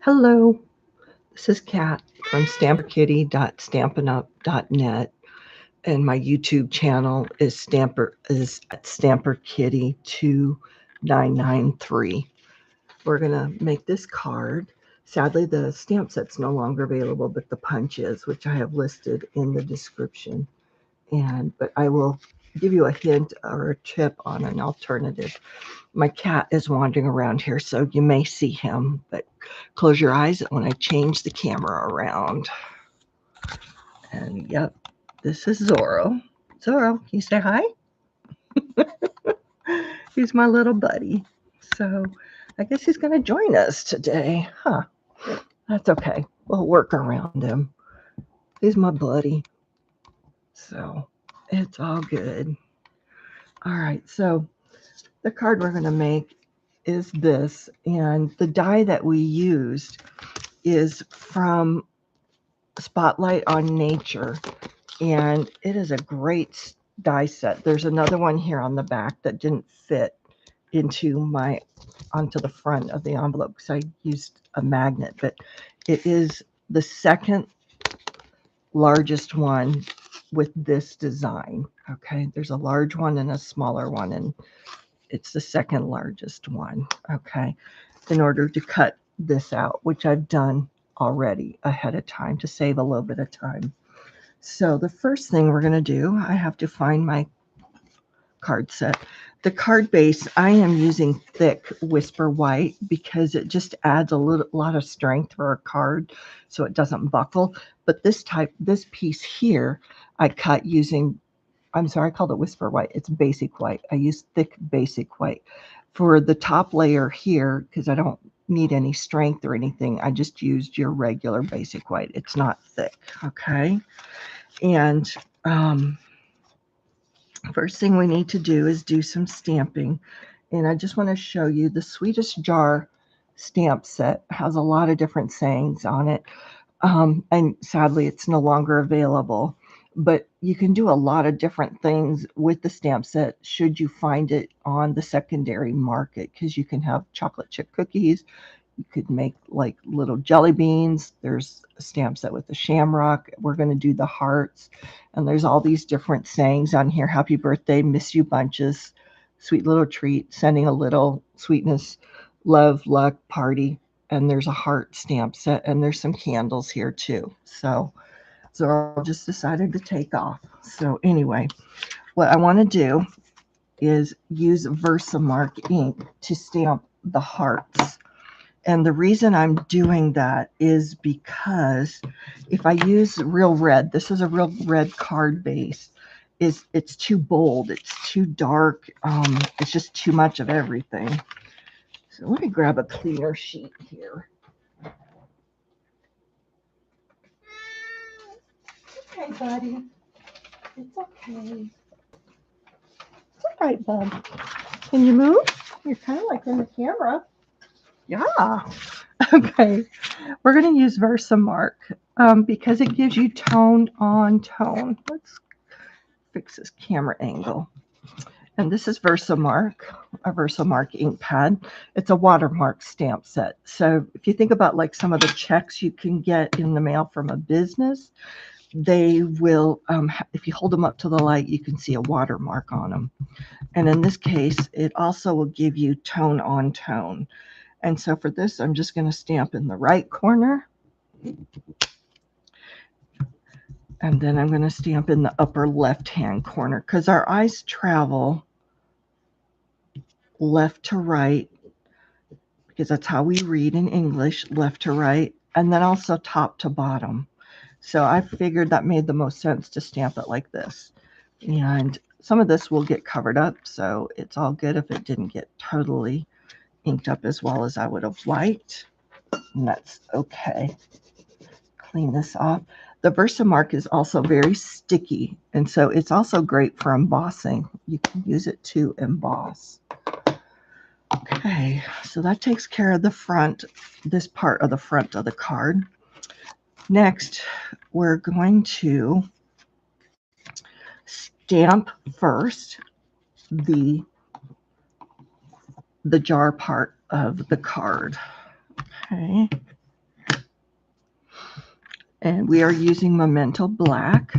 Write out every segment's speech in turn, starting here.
Hello, this is Kat from stamperkitty.stampinup.net, and my YouTube channel is at stamperkitty2993. We're gonna make this card. Sadly, the stamp set's no longer available, but the punch is, which I have listed in the description. But I will give you a hint or a tip on an alternative. My cat is wandering around here, so you may see him, but close your eyes when I change the camera around. And yep, this is Zorro. Zorro, can you say hi? He's my little buddy. So I guess he's going to join us today. Huh. That's okay. We'll work around him. He's my buddy. So it's all good. All right. So the card we're going to make is this. And the die that we used is from Spotlight on Nature, and it is a great die set. There's another one here on the back that didn't fit onto the front of the envelope because I used a magnet, but it is the second largest one with this design. Okay, there's a large one and a smaller one, and it's the second largest one. Okay, in order to cut this out, which I've done already ahead of time to save a little bit of time. So the first thing we're going to do, I have to find my card set. The card base, I am using thick Whisper White because it just adds a lot of strength for a card so it doesn't buckle. But this piece here, I cut using, I'm sorry, I called it Whisper White. It's basic white. I use thick basic white. For the top layer here, because I don't need any strength or anything, I just used your regular basic white. It's not thick, okay? And first thing we need to do is do some stamping. And I just want to show you the Swedish jar stamp set has a lot of different sayings on it. And sadly, it's no longer available. But you can do a lot of different things with the stamp set should you find it on the secondary market, because you can have chocolate chip cookies. You could make like little jelly beans. There's a stamp set with the shamrock. We're going to do the hearts. And there's all these different sayings on here. Happy birthday, miss you bunches, sweet little treat, sending a little sweetness, love, luck, party. And there's a heart stamp set. And there's some candles here too. So Zorro just decided to take off. So anyway, what I want to do is use VersaMark ink to stamp the hearts. And the reason I'm doing that is because if I use real red, this is a real red card base, it's too bold, it's too dark, it's just too much of everything. So let me grab a cleaner sheet here. Okay, buddy. It's okay. It's all right, bud. Can you move? You're kind of like in the camera. Yeah. Okay. We're going to use VersaMark because it gives you tone on tone. Let's fix this camera angle. And this is VersaMark, a VersaMark ink pad. It's a watermark stamp set. So if you think about like some of the checks you can get in the mail from a business, they will, if you hold them up to the light, you can see a watermark on them. And in this case, it also will give you tone on tone. And so for this, I'm just going to stamp in the right corner. And then I'm going to stamp in the upper left-hand corner because our eyes travel left to right because that's how we read in English, left to right, and then also top to bottom. So I figured that made the most sense to stamp it like this. And some of this will get covered up, so it's all good if it didn't get totally inked up as well as I would have liked. And that's okay. Clean this off. The VersaMark is also very sticky, and so it's also great for embossing. You can use it to emboss. Okay, so that takes care of the front, this part of the front of the card. Next, we're going to stamp first the jar part of the card. Okay. And we are using Memento Black.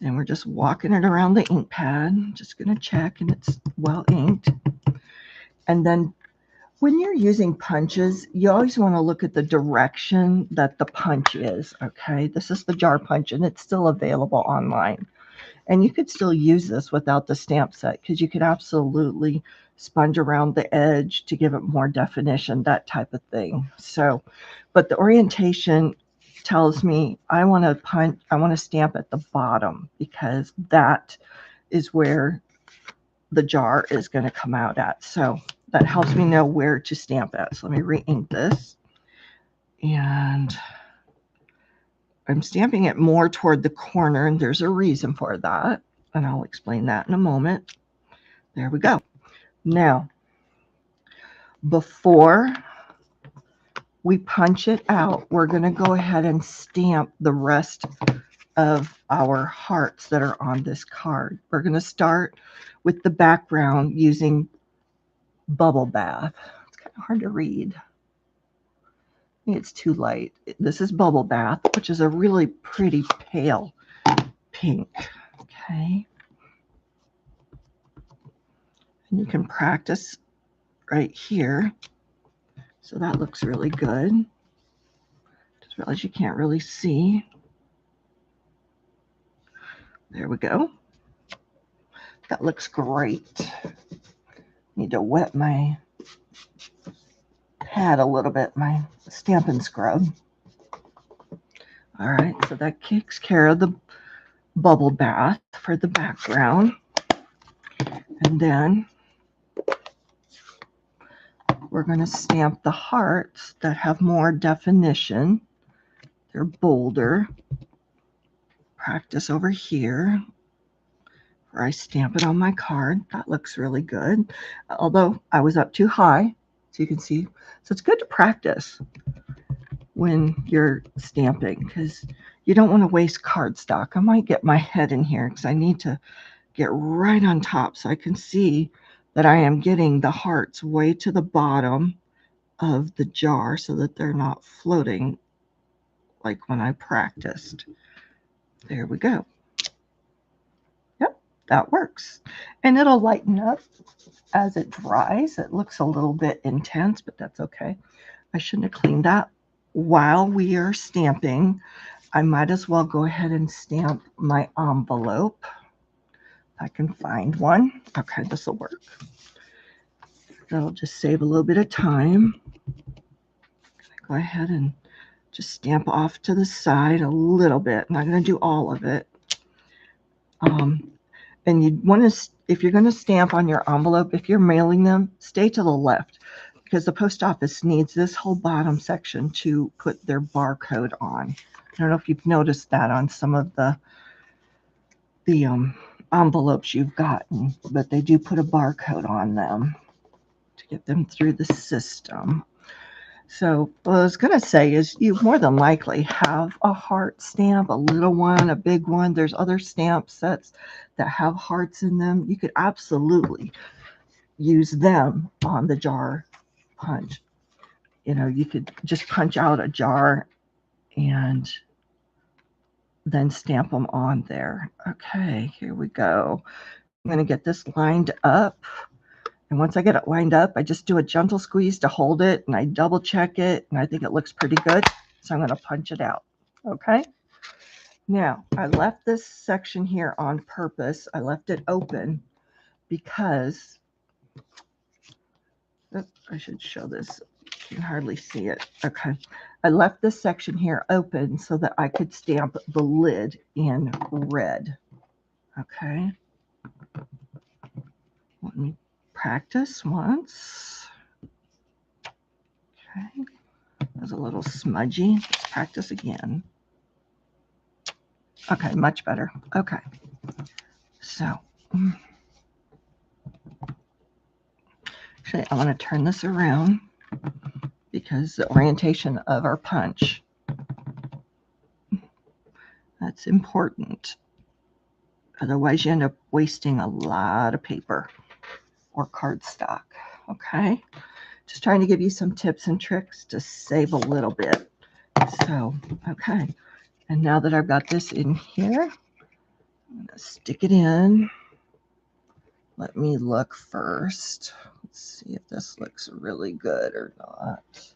And we're just walking it around the ink pad. Just going to check and it's well inked. And then when you're using punches, you always want to look at the direction that the punch is, okay? This is the jar punch, and it's still available online. And you could still use this without the stamp set because you could absolutely sponge around the edge to give it more definition, that type of thing. So, but the orientation tells me I want to stamp at the bottom because that is where the jar is going to come out at. So that helps me know where to stamp at. So let me re-ink this. And I'm stamping it more toward the corner, and there's a reason for that. And I'll explain that in a moment. There we go. Now, before we punch it out, we're going to go ahead and stamp the rest of our hearts that are on this card. We're going to start with the background using Bubble Bath. It's kind of hard to read. It's too light. This is Bubble Bath, which is a really pretty pale pink. Okay. And you can practice right here. So that looks really good. Just realize you can't really see. There we go. That looks great. Need to wet my pad a little bit, my Stampin' Scrub. All right, so that takes care of the bubble bath for the background. And then we're going to stamp the hearts that have more definition. They're bolder. Practice over here where I stamp it on my card. That looks really good. Although I was up too high, so you can see. So it's good to practice when you're stamping because you don't want to waste cardstock. I might get my head in here because I need to get right on top so I can see that I am getting the hearts way to the bottom of the jar so that they're not floating like when I practiced. There we go. Yep, that works. And it'll lighten up as it dries. It looks a little bit intense, but that's okay. I shouldn't have cleaned that. While we are stamping, I might as well go ahead and stamp my envelope. If I can find one. Okay, this will work. That'll just save a little bit of time. Go ahead and just stamp off to the side a little bit. I'm not going to do all of it. And you want to, if you're going to stamp on your envelope, if you're mailing them, stay to the left because the post office needs this whole bottom section to put their barcode on. I don't know if you've noticed that on some of the envelopes you've gotten, but they do put a barcode on them to get them through the system. So what I was going to say is you more than likely have a heart stamp, a little one, a big one. There's other stamp sets that have hearts in them. You could absolutely use them on the jar punch. You know, you could just punch out a jar and then stamp them on there. Okay, here we go. I'm going to get this lined up. And once I get it lined up, I just do a gentle squeeze to hold it, and I double check it, and I think it looks pretty good. So I'm going to punch it out. Okay. Now, I left this section here on purpose. I left it open because I should show this. You can hardly see it. Okay. I left this section here open so that I could stamp the lid in red. Okay. Let me practice once. Okay. That was a little smudgy. Let's practice again. Okay, much better. Okay. So, actually, I want to turn this around because the orientation of our punch, that's important. Otherwise, you end up wasting a lot of paper or cardstock. Okay. Just trying to give you some tips and tricks to save a little bit So, okay. And now that I've got this in here, I'm going to stick it in. Let me look first. Let's see if this looks really good or not.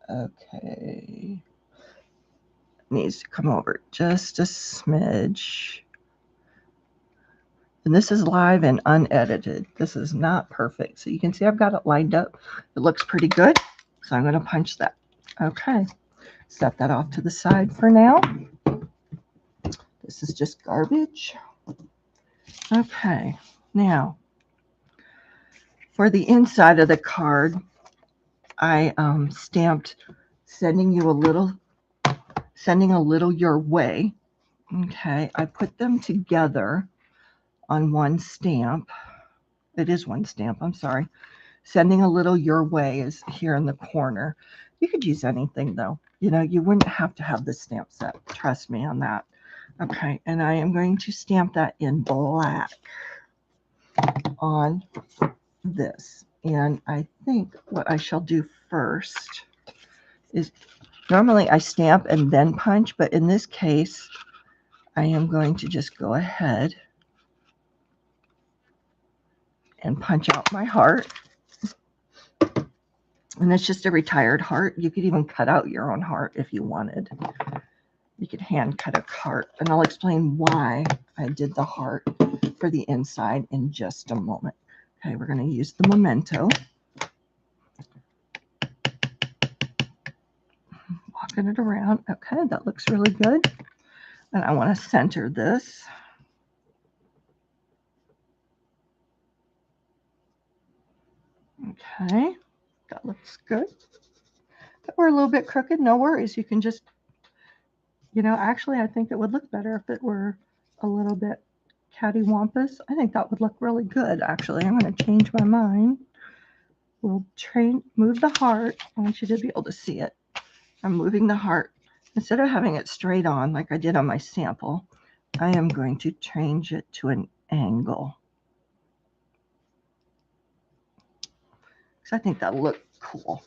Okay. Needs to come over just a smidge. And this is live and unedited. This is not perfect. So you can see I've got it lined up. It looks pretty good. So I'm going to punch that. Okay. Set that off to the side for now. This is just garbage. Okay. Now, for the inside of the card, I stamped sending a little your way. Okay. I put them together on one stamp. It is one stamp. I'm sorry. Sending a little your way is here in the corner. You could use anything though. You know, you wouldn't have to have the stamp set. Trust me on that. Okay, and I am going to stamp that in black on this. And I think what I shall do first is, normally I stamp and then punch, but in this case, I am going to just go ahead and punch out my heart. And it's just a retired heart. You could even cut out your own heart if you wanted. You could hand cut a heart, and I'll explain why I did the heart for the inside in just a moment. Okay, we're going to use the Memento. Walking it around. Okay, that looks really good. And I want to center this. Okay, that looks good. If we're a little bit crooked, no worries. You can just, you know, actually I think it would look better if it were a little bit cattywampus. I think that would look really good, actually. I'm going to change my mind. We'll move the heart. I want you to be able to see it. I'm moving the heart. Instead of having it straight on like I did on my sample, I am going to change it to an angle. Because I think that'll look cool.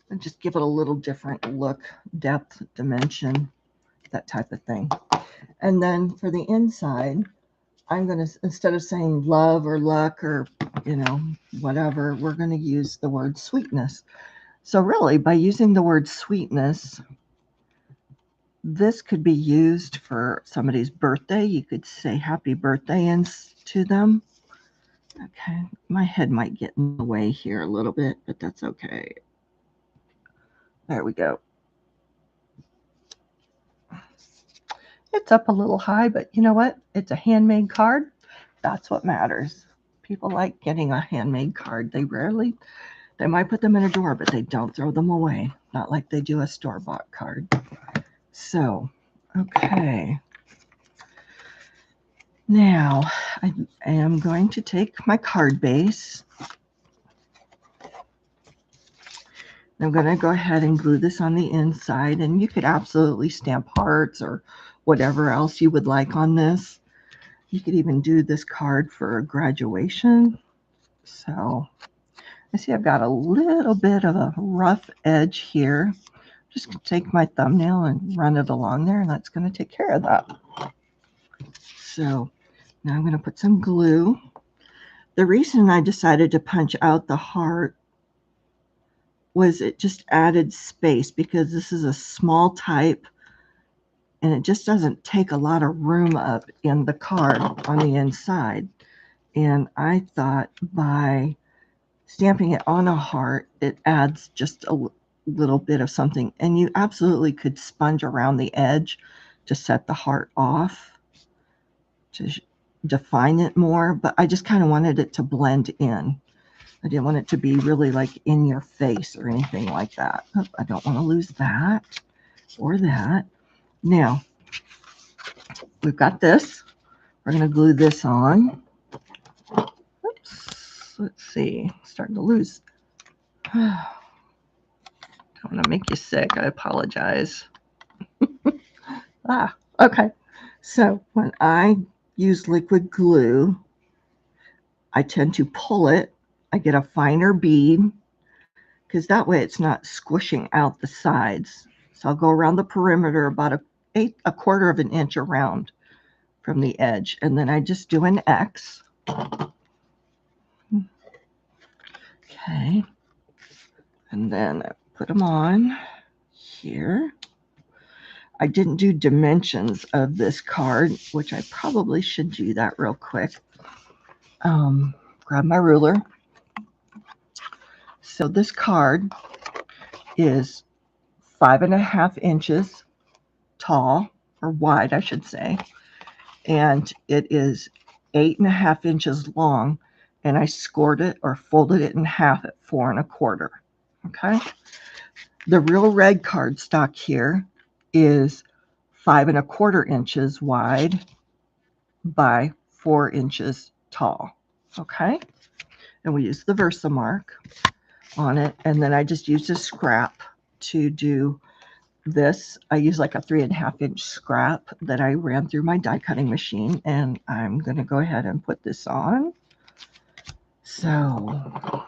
And just give it a little different look, depth, dimension, that type of thing. And then for the inside, I'm going to, instead of saying love or luck or, you know, whatever, we're going to use the word sweetness. So really, by using the word sweetness, this could be used for somebody's birthday. You could say happy birthday to them. Okay, my head might get in the way here a little bit, but that's okay. There we go. It's up a little high, but you know what? It's a handmade card. That's what matters. People like getting a handmade card. They might put them in a drawer, but they don't throw them away. Not like they do a store-bought card. So, okay. Now, I am going to take my card base. I'm going to go ahead and glue this on the inside, and you could absolutely stamp hearts or whatever else you would like on this. You could even do this card for graduation. So I see I've got a little bit of a rough edge here. Just going to take my thumbnail and run it along there, and that's going to take care of that. So now I'm going to put some glue. The reason I decided to punch out the heart was it just added space, because this is a small type and it just doesn't take a lot of room up in the card on the inside. And I thought by stamping it on a heart, it adds just a little bit of something. And you absolutely could sponge around the edge to set the heart off, to define it more, but I just kind of wanted it to blend in. I didn't want it to be really like in your face or anything like that. Oh, I don't want to lose that or that. Now, we've got this. We're going to glue this on. Oops. Let's see. Starting to lose. Don't want to make you sick. I apologize. Okay. So when I use liquid glue, I tend to pull it. I get a finer bead, because that way it's not squishing out the sides. So I'll go around the perimeter about a quarter of an inch around from the edge, and then I just do an X. Okay, and then I put them on here. I didn't do dimensions of this card, which I probably should do that real quick. Grab my ruler. So this card is 5.5 inches tall, or wide, I should say, and it is 8.5 inches long, and I scored it or folded it in half at 4 1/4. Okay. The real red cardstock here is 5 1/4 inches wide by 4 inches tall. Okay. And we use the VersaMark on it, and then I just used a scrap to do this. I use like a 3.5 inch scrap that I ran through my die cutting machine, and I'm going to go ahead and put this on. So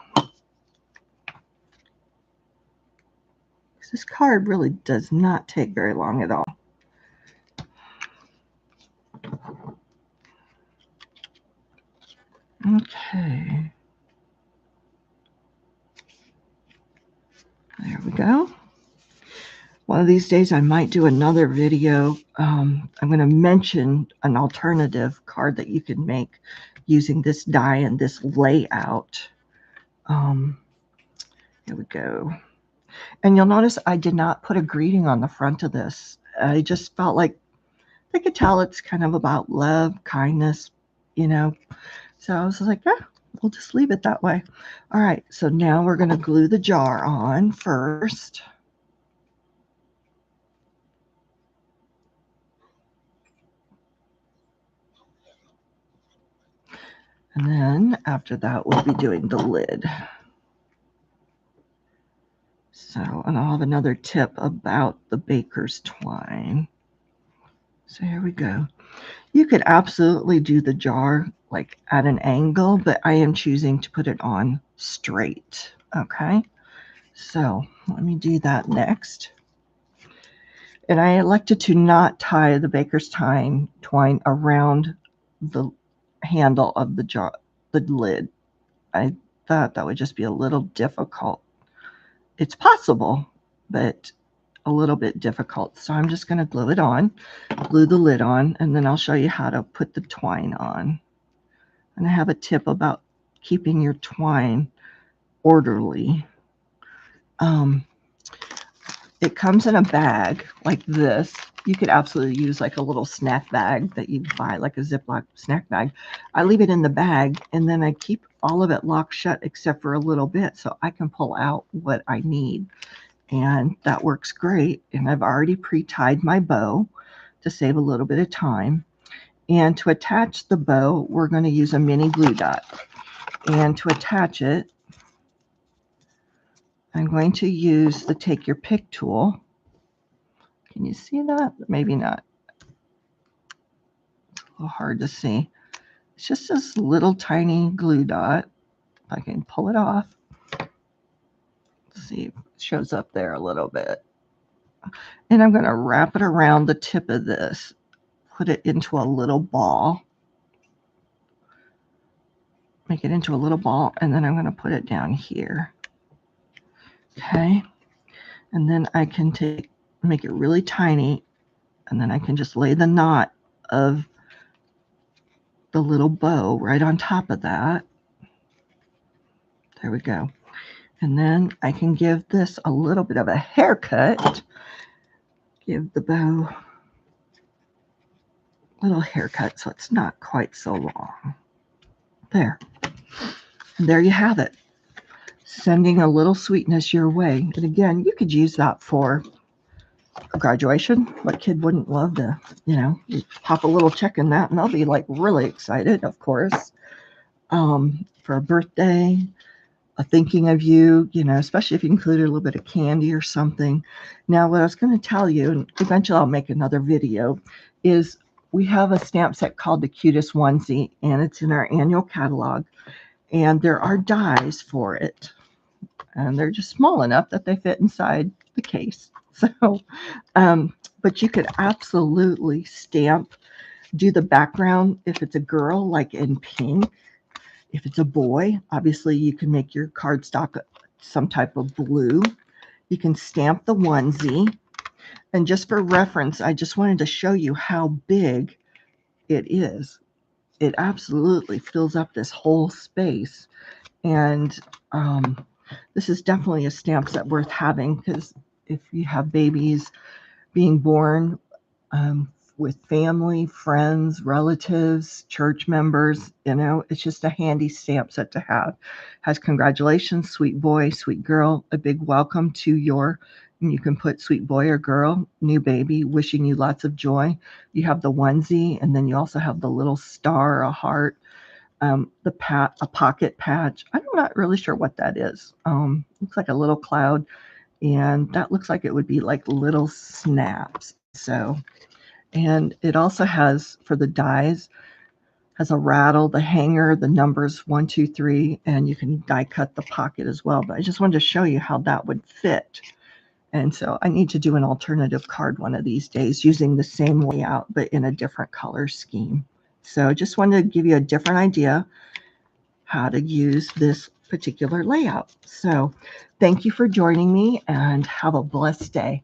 this card really does not take very long at all. Okay. There we go. One of these days I might do another video. I'm going to mention an alternative card that you can make using this die and this layout. Here we go. And you'll notice I did not put a greeting on the front of this. I just felt like they could tell it's kind of about love, kindness, you know. So I was like, yeah, we'll just leave it that way. All right, so now we're going to glue the jar on first. And then after that, we'll be doing the lid. So, and I'll have another tip about the baker's twine. So here we go. You could absolutely do the jar like at an angle, but I am choosing to put it on straight. Okay. So let me do that next. And I elected to not tie the baker's twine around the handle of the jar, the lid. I thought that would just be a little difficult. It's possible, but a little bit difficult. So I'm just going to glue it on, glue the lid on, and then I'll show you how to put the twine on. And I have a tip about keeping your twine orderly. It comes in a bag like this. You could absolutely use like a little snack bag that you buy, like a Ziploc snack bag. I leave it in the bag, and then I keep all of it locked shut except for a little bit so I can pull out what I need. And that works great. And I've already pre-tied my bow to save a little bit of time. And to attach the bow, we're going to use a mini glue dot. And to attach it, I'm going to use the Take Your Pick tool. Can you see that? Maybe not. It's a little hard to see. It's just this little tiny glue dot. If I can pull it off. Let's see if it shows up there a little bit. And I'm going to wrap it around the tip of this. Put it into a little ball. Make it into a little ball, and then I'm going to put it down here. Okay. And then I can make it really tiny, and then I can just lay the knot of the little bow right on top of that. There we go. And then I can give this a little bit of a haircut. Give the bow a little haircut so it's not quite so long. There. And there you have it. Sending a little sweetness your way. And again, you could use that for a graduation. What kid wouldn't love to, you pop a little check in that, and they'll be like really excited, of course. For a birthday, a thinking of you, especially if you included a little bit of candy or something. Now, what I was going to tell you, and eventually I'll make another video, is we have a stamp set called the Cutest Onesie, and it's in our annual catalog. And there are dies for it. And they're just small enough that they fit inside the case. So, but you could absolutely stamp, do the background if it's a girl, like in pink. If it's a boy, obviously you can make your cardstock some type of blue. You can stamp the onesie. And just for reference, I just wanted to show you how big it is. It absolutely fills up this whole space. And this is definitely a stamp set worth having, because if you have babies being born, with family, friends, relatives, church members, it's just a handy stamp set to have. Has congratulations, sweet boy, sweet girl, a big welcome to your, and you can put sweet boy or girl, new baby, wishing you lots of joy. You have the onesie, and then you also have the little star, a heart, a pocket patch. I'm not really sure what that is. Looks like a little cloud, and that looks like it would be like little snaps. So, and it also has, for the dies, has a rattle, the hanger, the numbers 1, 2, 3, and you can die cut the pocket as well. But I just wanted to show you how that would fit. And so I need to do an alternative card one of these days using the same layout, but in a different color scheme. So just wanted to give you a different idea how to use this particular layout. So thank you for joining me, and have a blessed day.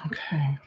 Okay.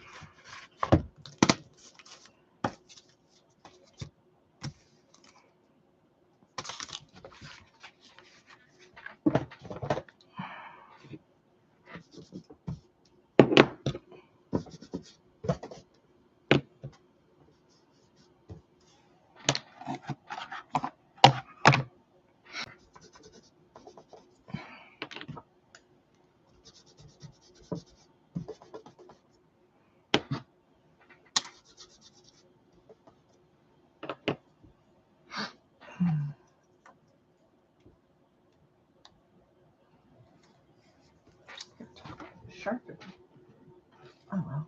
Sharpen. Oh, well.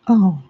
Oh,